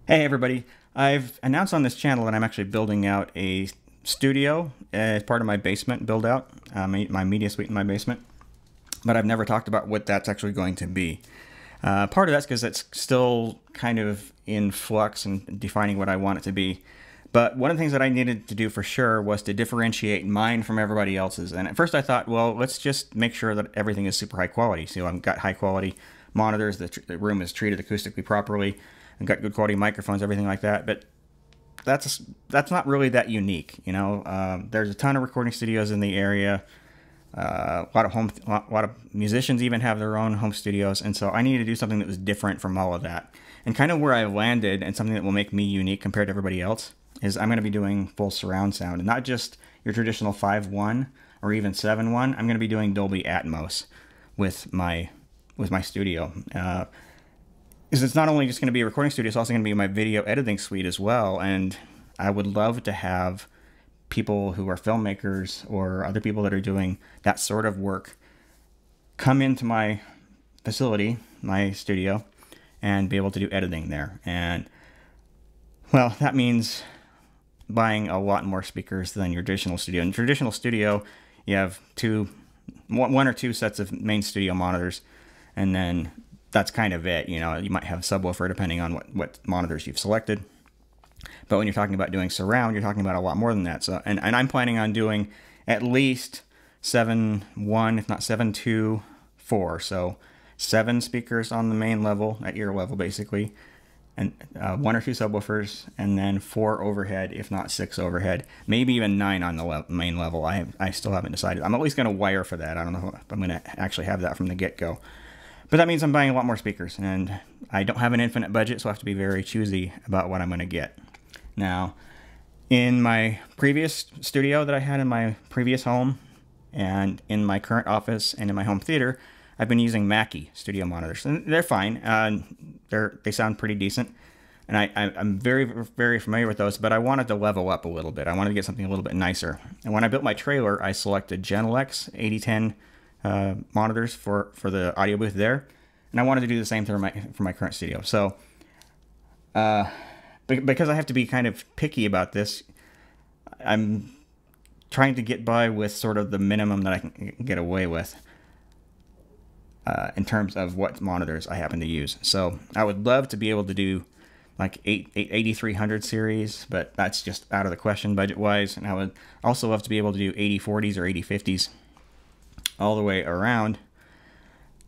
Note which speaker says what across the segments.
Speaker 1: Hey everybody, I've announced on this channel that I'm actually building out a studio as part of my basement build out, my media suite in my basement, but I've never talked about what that's actually going to be. Part of that's because it's still kind of in flux and defining what I want it to be. But one of the things that I needed to do for sure was to differentiate mine from everybody else's. And at first I thought, well, let's just make sure that everything is super high quality. So I've got high quality monitors, the room is treated acoustically properly, I've got good quality microphones, everything like that. But that's not really that unique, you know. There's a ton of recording studios in the area. A lot of musicians even have their own home studios, and so I needed to do something that was different from all of that. And kind of where I landed, and something that will make me unique compared to everybody else, is I'm going to be doing full surround sound, and not just your traditional 5.1 or even 7.1. I'm going to be doing Dolby Atmos with my studio. Because it's not only just going to be a recording studio, it's also going to be my video editing suite as well. And I would love to have people who are filmmakers or other people that are doing that sort of work come into my facility, my studio, and be able to do editing there. And well, that means buying a lot more speakers than your traditional studio. In traditional studio, you have one or two sets of main studio monitors, and then that's kind of it. You know, you might have a subwoofer depending on what monitors you've selected. But when you're talking about doing surround, you're talking about a lot more than that. So, and I'm planning on doing at least 7.1, if not 7.2, 4. So 7 speakers on the main level, at ear level basically, and 1 or 2 subwoofers, and then 4 overhead, if not 6 overhead, maybe even 9 on the main level. I still haven't decided. I'm at least going to wire for that. I don't know if I'm going to actually have that from the get-go. But that means I'm buying a lot more speakers, and I don't have an infinite budget, so I have to be very choosy about what I'm going to get. Now, in my previous studio that I had in my previous home, and in my current office, and in my home theater, I've been using Mackie studio monitors, and they're fine. They sound pretty decent, and I'm very, very familiar with those, but I wanted to level up a little bit. I wanted to get something a little bit nicer. And when I built my trailer, I selected Genelec's 8010 monitors for the audio booth there, and I wanted to do the same for my current studio. So because I have to be kind of picky about this, I'm trying to get by with sort of the minimum that I can get away with in terms of what monitors I happen to use. So I would love to be able to do like 8300 series, but that's just out of the question budget wise. And I would also love to be able to do 8040s or 8050s all the way around,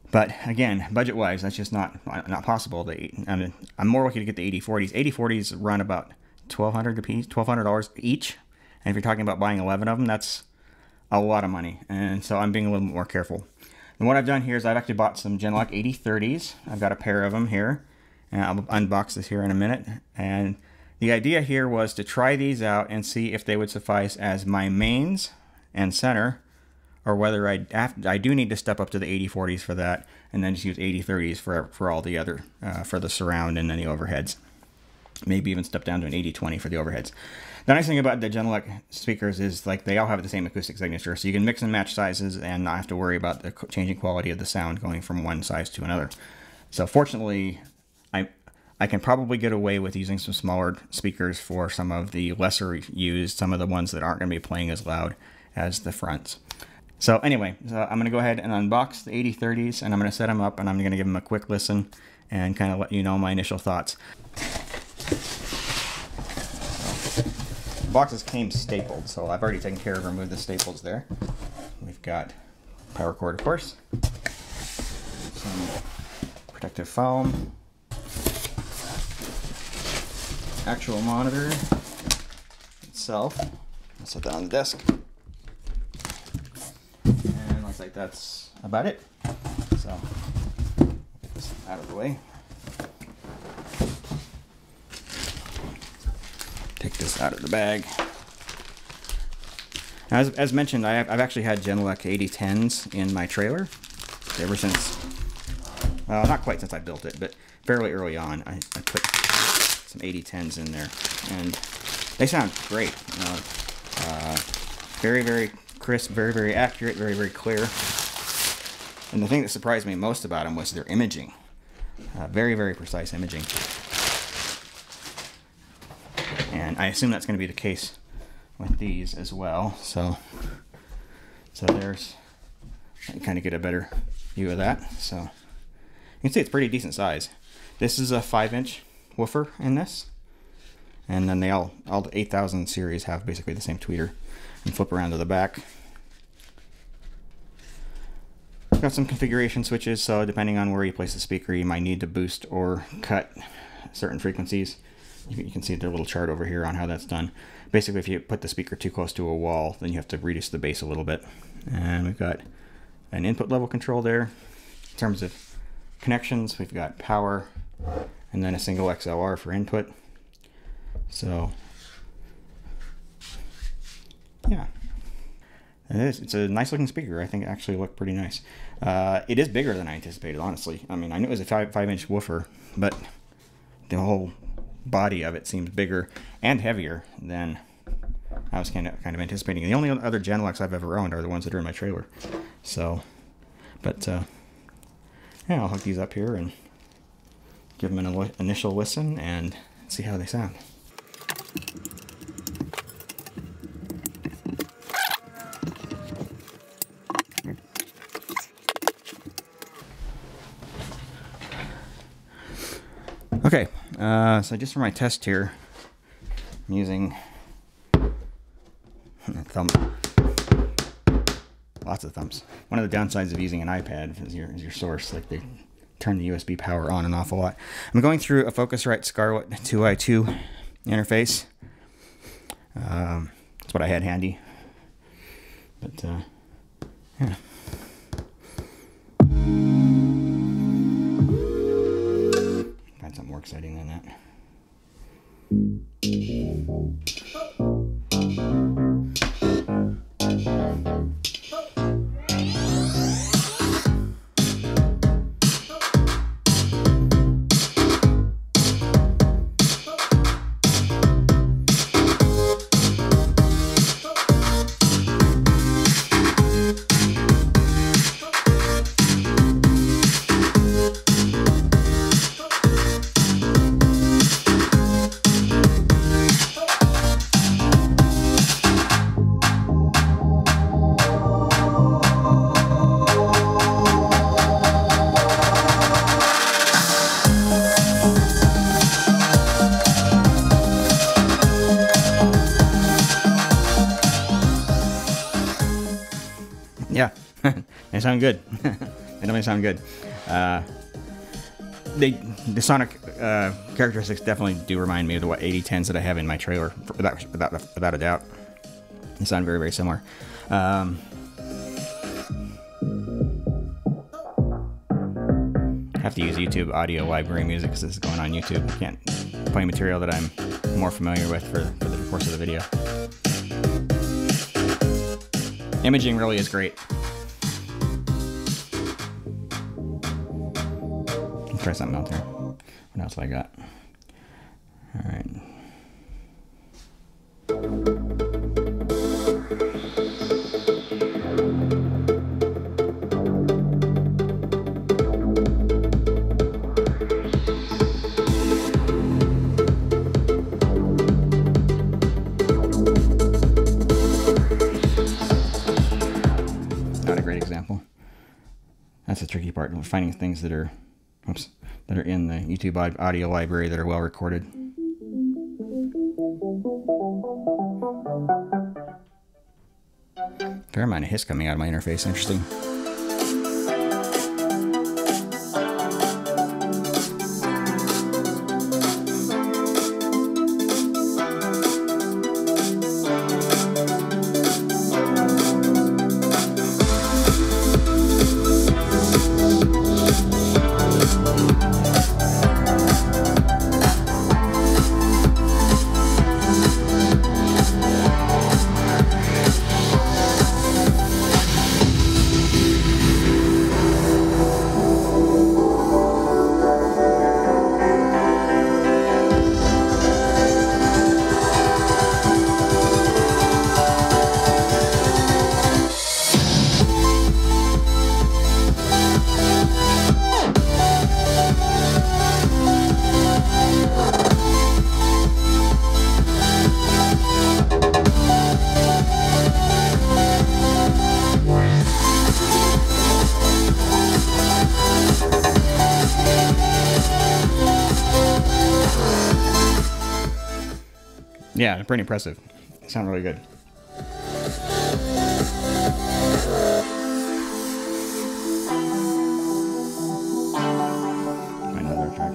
Speaker 1: but again, budget wise, that's just not possible. I'm more likely to get the 8040s. 8040s run about $1,200 a piece, $1,200 each, and if you're talking about buying 11 of them, that's a lot of money. And so I'm being a little bit more careful. And what I've done here is I've actually bought some Genelec 8030s. I've got a pair of them here, and I'll unbox this here in a minute. And the idea here was to try these out and see if they would suffice as my mains and center, or whether I do need to step up to the 8040s for that, and then just use 8030s for all the other, for the surround and then the overheads. Maybe even step down to an 8020 for the overheads. The nice thing about the Genelec speakers is like they all have the same acoustic signature, so you can mix and match sizes and not have to worry about the changing quality of the sound going from one size to another. So fortunately, I can probably get away with using some smaller speakers for some of the lesser used, some of the ones that aren't going to be playing as loud as the fronts. So anyway, I'm going to go ahead and unbox the 8030s, and I'm going to set them up, and I'm going to give them a quick listen and kind of let you know my initial thoughts. The boxes came stapled, so I've already taken care of removing the staples there. We've got power cord, of course, some protective foam, actual monitor itself. I'll set that on the desk. Like that's about it. So get this out of the way. Take this out of the bag. Now, as mentioned, I've actually had Genelec 8010s in my trailer ever since, well, not quite since I built it, but fairly early on. I put some 8010s in there, and they sound great. Very, very crisp, very, very accurate, very, very clear. And the thing that surprised me most about them was their imaging. Very, very precise imaging. And I assume that's going to be the case with these as well. So there's, I can kind of get a better view of that. So you can see it's pretty decent size. This is a 5-inch woofer in this. And then all the 8000 series have basically the same tweeter. And flip around to the back. Got some configuration switches, so depending on where you place the speaker, you might need to boost or cut certain frequencies. You can see their little chart over here on how that's done. Basically, if you put the speaker too close to a wall, then you have to reduce the bass a little bit. And we've got an input level control there. In terms of connections, we've got power, and then a single XLR for input. So, yeah. It's a nice looking speaker. I think it actually looked pretty nice. It is bigger than I anticipated, honestly. I mean, I knew it was a 5-inch woofer, but the whole body of it seems bigger and heavier than I was kind of anticipating. The only other Genelecs I've ever owned are the ones that are in my trailer. So, but yeah, I'll hook these up here and give them an initial listen and see how they sound. Okay, so just for my test here, I'm using a thumb. Lots of thumbs. One of the downsides of using an iPad is your source. Like, they turn the USB power on and off a lot. I'm going through a Focusrite Scarlett 2i2 interface. That's what I had handy. But yeah. Find something more exciting than that. Yeah, they sound good. They definitely sound good. The sonic characteristics definitely do remind me of the 8010s that I have in my trailer, without a doubt. They sound very, very similar. I have to use YouTube audio library music because this is going on YouTube. I can't play material that I'm more familiar with for the course of the video. Imaging really is great. Let's try something else here. What else have I got? All right. Not a great example. That's the tricky part, finding things that are, that are in the YouTube audio library that are well recorded. Fair amount of hiss coming out of my interface. Interesting. Yeah, pretty impressive. They sound really good. Another track.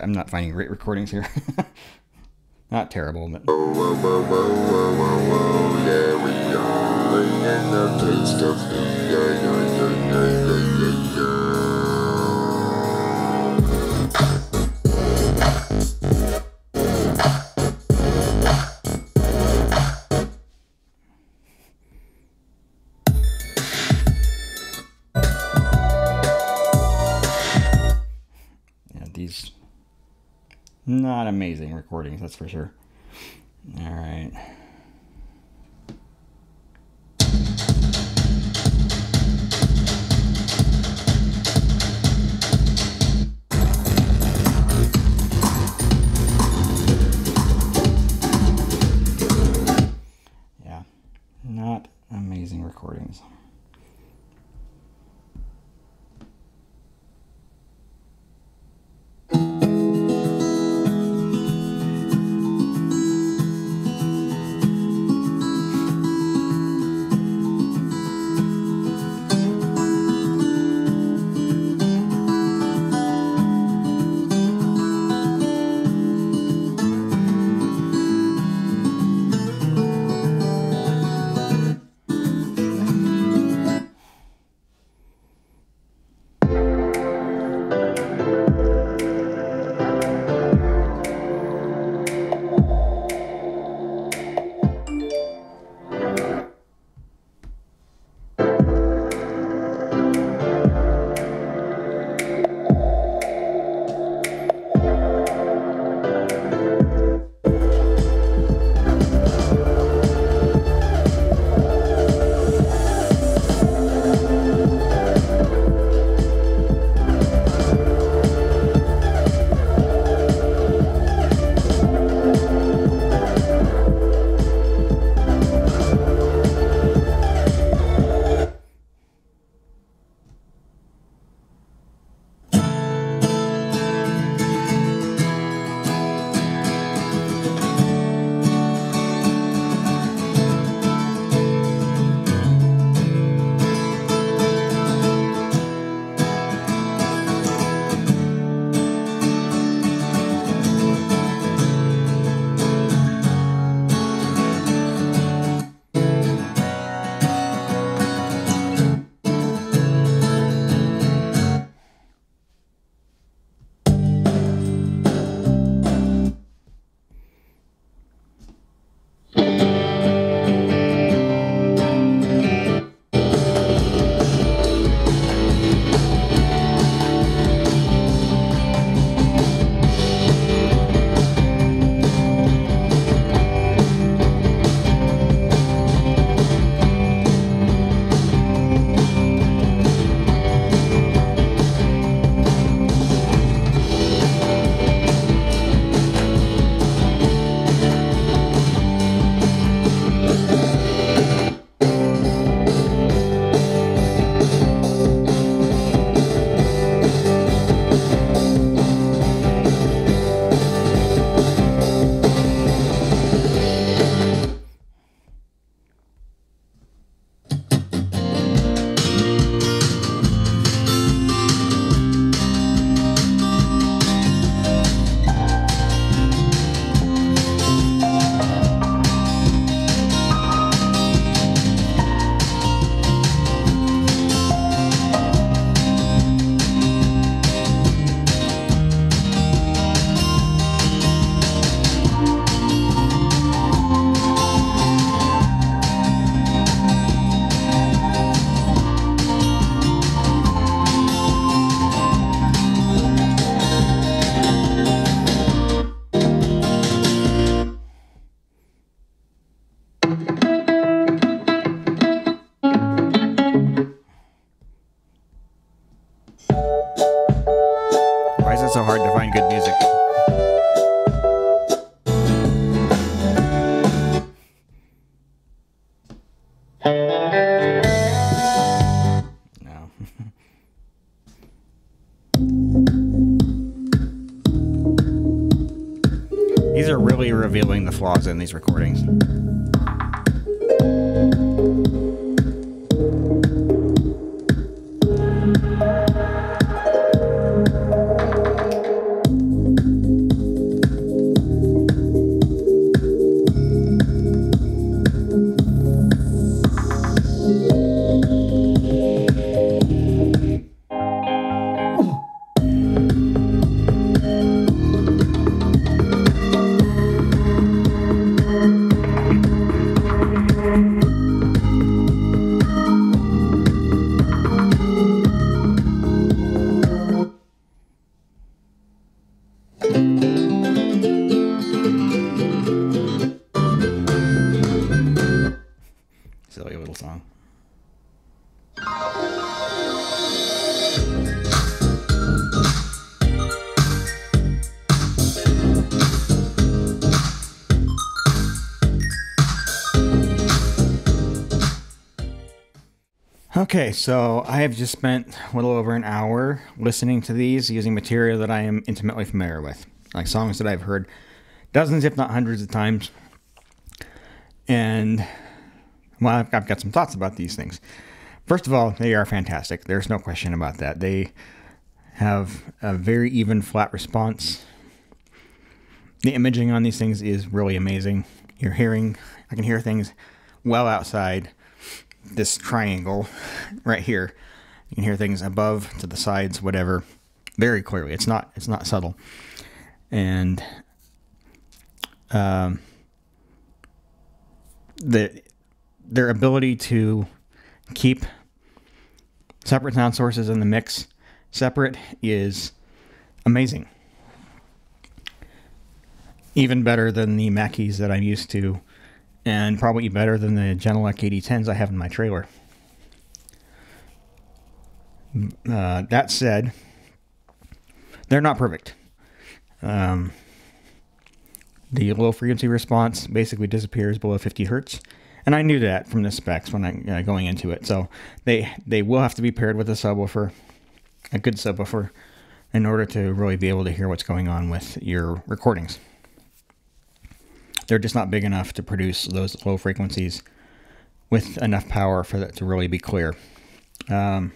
Speaker 1: I'm not finding great recordings here. Not terrible, but.
Speaker 2: Yeah, we are in the taste of
Speaker 1: These not amazing recordings, that's for sure. All right. Yeah, not amazing recordings. Why is it so hard to find good music? No. These are really revealing the flaws in these recordings. Silly little song. Okay, so I have just spent a little over an hour listening to these using material that I am intimately familiar with, like songs that I've heard dozens, if not hundreds of times. And, well, I've got some thoughts about these things. First of all, they are fantastic. There's no question about that. They have a very even, flat response. The imaging on these things is really amazing. I can hear things well outside this triangle right here. You can hear things above, to the sides, whatever, very clearly. It's not subtle. And their ability to keep separate sound sources in the mix separate is amazing. Even better than the Mackeys that I'm used to, and probably better than the Genelec 8010s I have in my trailer. That said, they're not perfect. The low frequency response basically disappears below 50 hertz, and I knew that from the specs when I going into it. So they will have to be paired with a subwoofer, a good subwoofer, in order to really be able to hear what's going on with your recordings. They're just not big enough to produce those low frequencies with enough power for that to really be clear. The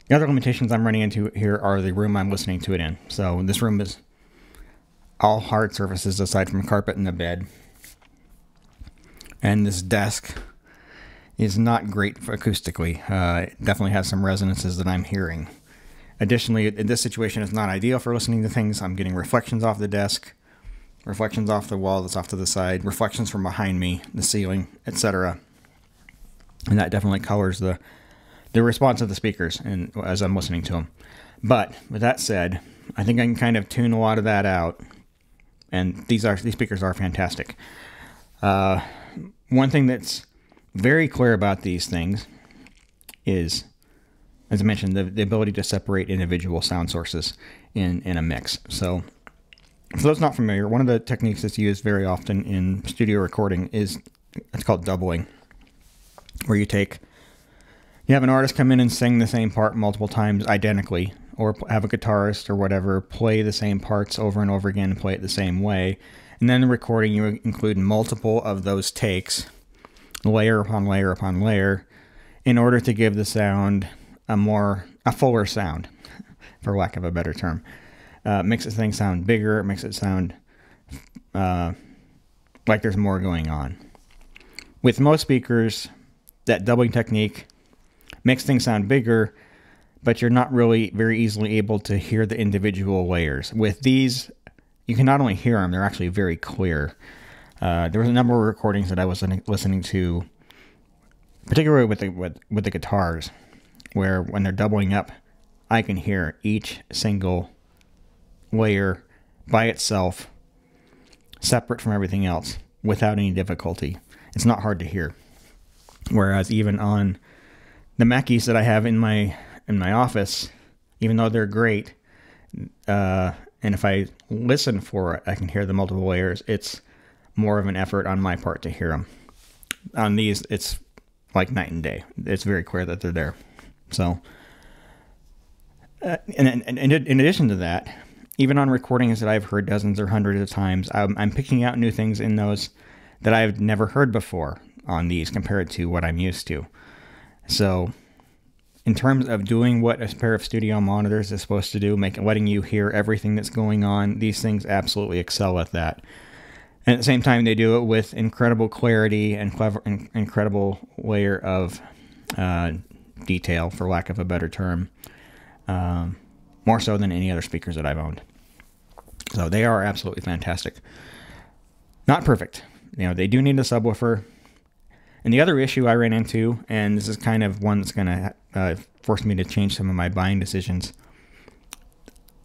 Speaker 1: other limitations I'm running into here are the room I'm listening to it in. So this room is all hard surfaces aside from carpet and the bed. And this desk is not great acoustically. It definitely has some resonances that I'm hearing. Additionally, in this situation, it's not ideal for listening to things. I'm getting reflections off the desk, reflections off the wall that's off to the side, reflections from behind me, the ceiling, etc. And that definitely colors the response of the speakers and as I'm listening to them. But with that said, I think I can kind of tune a lot of that out. And these speakers are fantastic. One thing that's very clear about these things is, as I mentioned, the ability to separate individual sound sources in a mix. So for those not familiar, one of the techniques that's used very often in studio recording it's called doubling, where you have an artist come in and sing the same part multiple times identically, or have a guitarist or whatever play the same parts over and over again and play it the same way. And then the recording, you include multiple of those takes, layer upon layer upon layer, in order to give the sound a fuller sound, for lack of a better term. Makes the thing sound bigger. It makes it sound like there's more going on. With most speakers, that doubling technique makes things sound bigger, but you're not really very easily able to hear the individual layers. With these, you can not only hear them, they're actually very clear. There was a number of recordings that I was listening to, particularly with the guitars, where when they're doubling up, I can hear each single layer by itself, separate from everything else, without any difficulty. It's not hard to hear. Whereas even on the Mackeys that I have in my in my office, even though they're great, and if I listen for it, I can hear the multiple layers. It's more of an effort on my part to hear them. On these, it's like night and day. It's very clear that they're there. So, and in addition to that, even on recordings that I've heard dozens or hundreds of times, I'm picking out new things in those that I've never heard before on these compared to what I'm used to. So, in terms of doing what a pair of studio monitors is supposed to do, letting you hear everything that's going on, these things absolutely excel at that. And at the same time, they do it with incredible clarity and incredible layer of detail, for lack of a better term, more so than any other speakers that I've owned. So they are absolutely fantastic. Not perfect. They do need a subwoofer. And the other issue I ran into, and this is kind of one that's going to force me to change some of my buying decisions,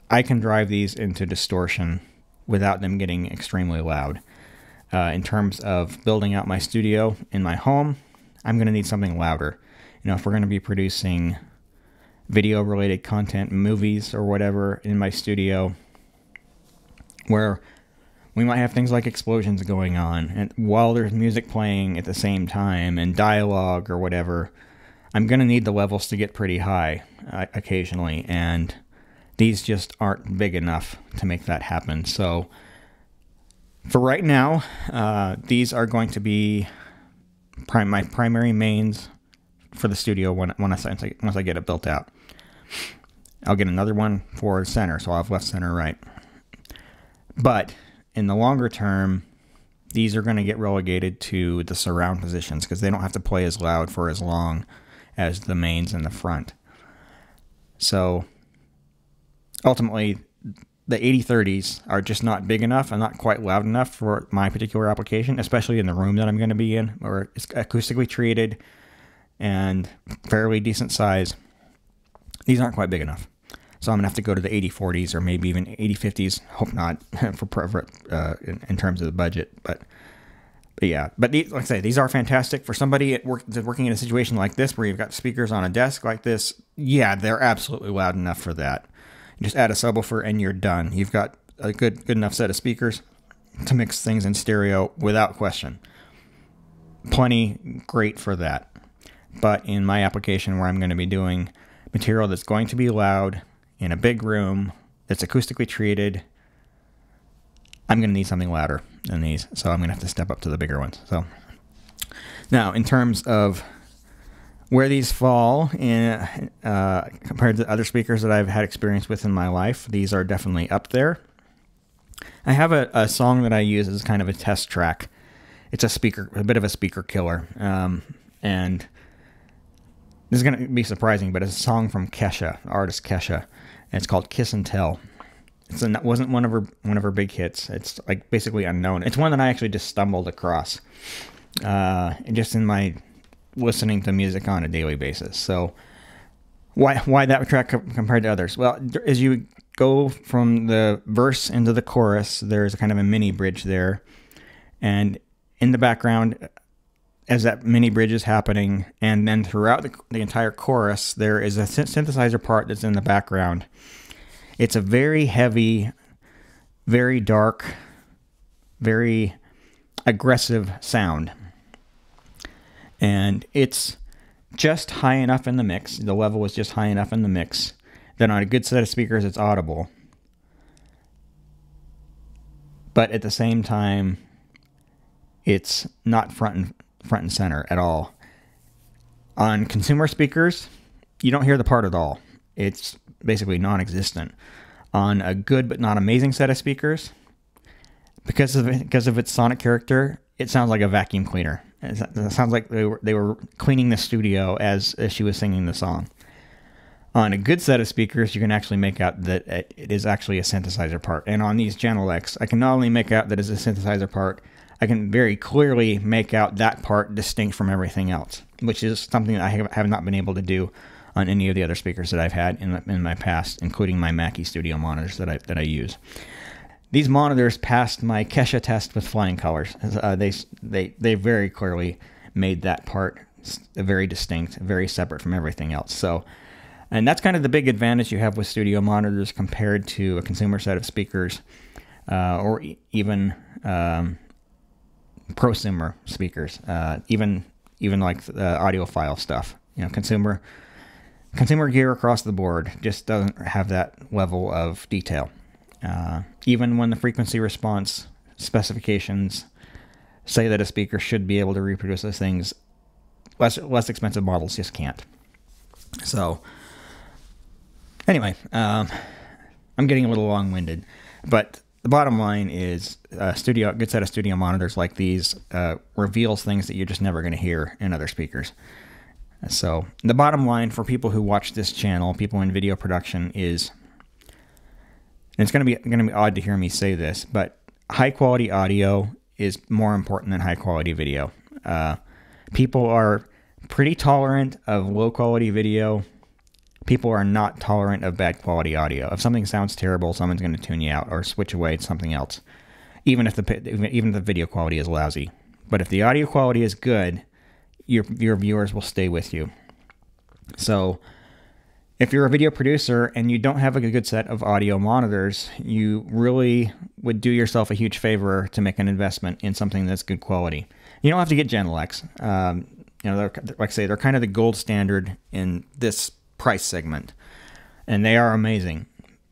Speaker 1: I can drive these into distortion without them getting extremely loud. In terms of building out my studio in my home, I'm going to need something louder. If we're going to be producing video-related content, movies or whatever in my studio, where we might have things like explosions going on, and while there's music playing at the same time and dialogue or whatever, I'm going to need the levels to get pretty high occasionally, and these just aren't big enough to make that happen. So for right now, these are going to be my primary mains for the studio once I get it built out. I'll get another one for center, so I'll have left, center, right. But in the longer term, these are going to get relegated to the surround positions because they don't have to play as loud for as long as the mains in the front. So ultimately, the 8030s are just not big enough and not quite loud enough for my particular application, especially in the room that I'm going to be in, where it's acoustically treated and fairly decent size. These aren't quite big enough. So I'm going to have to go to the 8040s or maybe even 8050s. Hope not in terms of the budget. But yeah, but these, like I say, these are fantastic for somebody working in a situation like this where you've got speakers on a desk like this. Yeah, they're absolutely loud enough for that. You just add a subwoofer and you're done. You've got a good enough set of speakers to mix things in stereo without question. Plenty great for that. But in my application where I'm going to be doing material that's going to be loud in a big room that's acoustically treated, I'm going to need something louder than these. So I'm going to have to step up to the bigger ones. So now, in terms of where these fall in, compared to other speakers that I've had experience with in my life, these are definitely up there. I have a song that I use as kind of a test track. It's a bit of a speaker killer. And this is going to be surprising, but it's a song from Kesha, artist Kesha, and it's called "Kiss and Tell." It wasn't one of her big hits. It's like basically unknown. It's one that I actually just stumbled across, just in my listening to music on a daily basis. So why that track compared to others? Well, as you go from the verse into the chorus, there's a kind of a mini bridge there, and in the background, as that mini bridge is happening, and then throughout the entire chorus, there is a synthesizer part that's in the background. It's a very heavy, very dark, very aggressive sound. And it's just high enough in the mix. The level is just high enough in the mix that on a good set of speakers, it's audible. But at the same time, it's not front and center at all. On consumer speakers, you don't hear the part at all. It's basically non-existent. On a good but not amazing set of speakers, because of its sonic character, it sounds like a vacuum cleaner. It sounds like they were cleaning the studio as she was singing the song. On a good set of speakers, you can actually make out that it is actually a synthesizer part. And on these Genelecs, I can not only make out that it's a synthesizer part, I can very clearly make out that part distinct from everything else, which is something that I have not been able to do on any of the other speakers that I've had in my past, including my Mackie Studio monitors that I use. These monitors passed my Kesha test with flying colors. They very clearly made that part very distinct, very separate from everything else. So And that's kind of the big advantage you have with studio monitors compared to a consumer set of speakers, or even prosumer speakers, even like audiophile stuff. You know, consumer gear across the board just doesn't have that level of detail. Even when the frequency response specifications say that a speaker should be able to reproduce those things, less expensive models just can't. So anyway, I'm getting a little long-winded, but the bottom line is a good set of studio monitors like these reveals things that you're just never going to hear in other speakers. So the bottom line for people who watch this channel, people in video production, is, and it's going to be odd to hear me say this, but high quality audio is more important than high quality video. People are pretty tolerant of low quality video. People are not tolerant of bad quality audio. If something sounds terrible, someone's going to tune you out or switch away to something else, even if the video quality is lousy. But if the audio quality is good, your viewers will stay with you. So if you're a video producer and you don't have a good set of audio monitors, you really would do yourself a huge favor to make an investment in something that's good quality. You don't have to get Genelecs. You know, like I say, they're kind of the gold standard in this price segment, and they are amazing.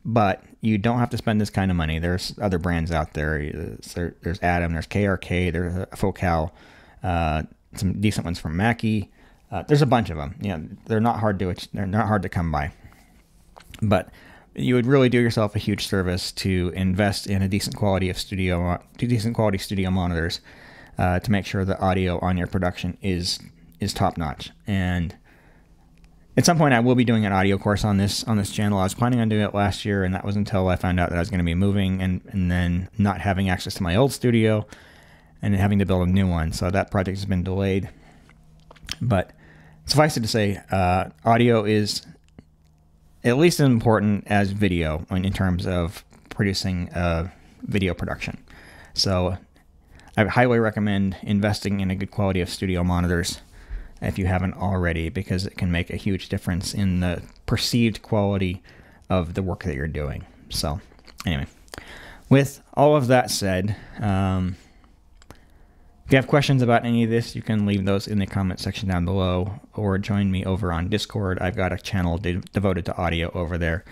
Speaker 1: But you don't have to spend this kind of money. There's other brands out there. There's Adam, there's KRK, there's Focal, some decent ones from Mackie. There's a bunch of them. You know, they're not hard to come by. But you would really do yourself a huge service to invest in a decent quality studio monitors to make sure the audio on your production is top notch. And at some point, I will be doing an audio course on this channel. I was planning on doing it last year, and that was until I found out that I was going to be moving and then not having access to my old studio and having to build a new one. So that project has been delayed. But suffice it to say, audio is at least as important as video in terms of producing video production. So I highly recommend investing in a good quality of studio monitors if you haven't already, because it can make a huge difference in the perceived quality of the work that you're doing. So anyway, with all of that said, if you have questions about any of this, you can leave those in the comment section down below, or join me over on Discord. I've got a channel devoted to audio over there,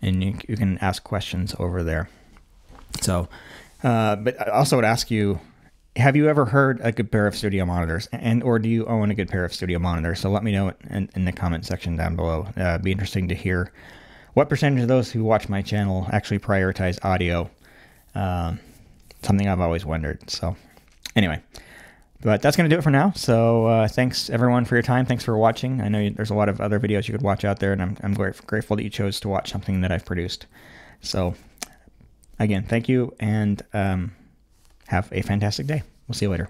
Speaker 1: and you can ask questions over there. So, but I also would ask you, have you ever heard a good pair of studio monitors, or do you own a good pair of studio monitors? So let me know in the comment section down below. It'd be interesting to hear what percentage of those who watch my channel actually prioritize audio. Something I've always wondered. So anyway, but that's going to do it for now. So thanks everyone for your time. Thanks for watching. I know there's a lot of other videos you could watch out there, and I'm grateful that you chose to watch something that I've produced. So again, thank you, and have a fantastic day. We'll see you later.